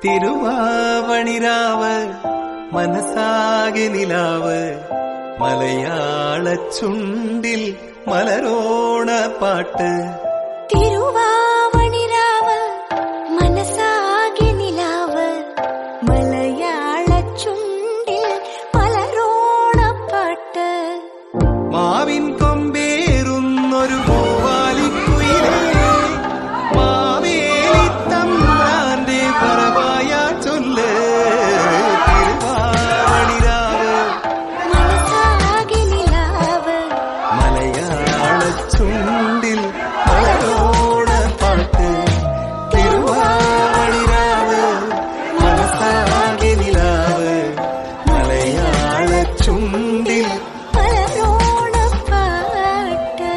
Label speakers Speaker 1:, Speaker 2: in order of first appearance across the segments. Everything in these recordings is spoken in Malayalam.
Speaker 1: തിരുവാവണിരാവ് മനസാകെ നിലാവ് മലയാള ചുണ്ടിൽ മലരോണ പാട്ട്.
Speaker 2: തിരുവാവണിരാവ് മനസാകെ നിലാവ് മലയാള ചുണ്ടിൽ മലരോണ പാട്ട്.
Speaker 1: മാവിൻ കൊമ്പേറുന്നൊരു പൂവാലിക്കുയിലേ മാവേലി തമ്പ്രാന്റെ പറവായ ചൊല്ല്. തിരുവാവണിരാവ്
Speaker 2: മനസാകെ നിലാവ്
Speaker 1: മലയാള ചുണ്ടിൽ മലരോണ പാട്ട്. തിരുവാവണിരാവ് മനസാകെ നിലാവ് മലയാള ചുണ്ടിൽ
Speaker 2: മലരോണ പാട്ട്.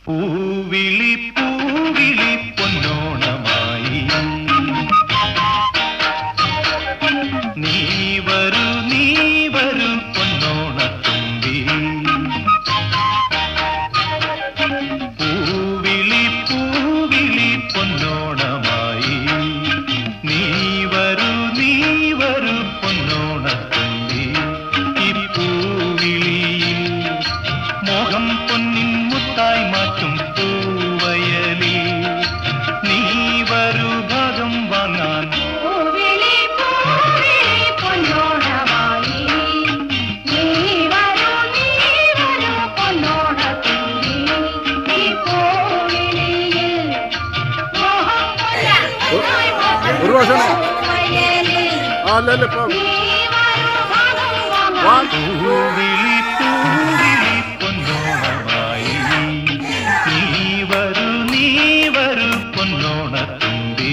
Speaker 3: പൂവിളി പൂവിളി പൊന്നോണമായി നീ വരൂ പൊന്നോണത്തുമ്പി. പൂവിളി പൂവിളി പൊന്നോണമായി നീ വരൂ പൊന്നോണത്തുമ്പി. ഈ പൂവിളിയിൽ മോഹം പൊന്നിൻ മുത്തായി മാറ്റും പൂവയലി നീ വരൂ ഭാഗം വാങ്ങാൻ.
Speaker 2: പൂവിളി പൂവിളി പൊന്നോണമായി നീ വരൂ പൊന്നോണത്തുമ്പി. ഈ പൂവിളിയിൽ മോഹം
Speaker 4: ഒരു വർഷം അല്ലല്ല ഇപ്പം
Speaker 3: പൂവിളി പൂവിളി പൊന്നോണമായി നീ വരൂ പൊന്നോണത്തുമ്പി.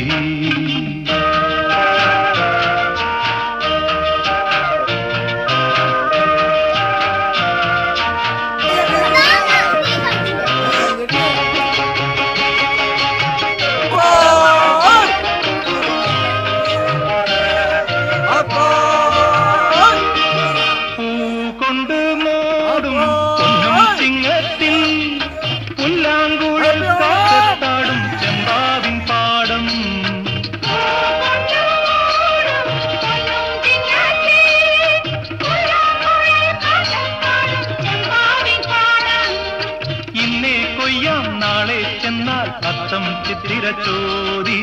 Speaker 3: കൊണ്ട് മോടും പൊന്നും ചിങ്ങത്തിൽ പുല്ലാങ്കുഴൽ കാറ്റാടും ചെമ്പാവിൻ പാടം. ഇന്നേ കൊയ്യാം നാളെ ചെന്നാൽ അത്തം ചിത്തിര ചോദി.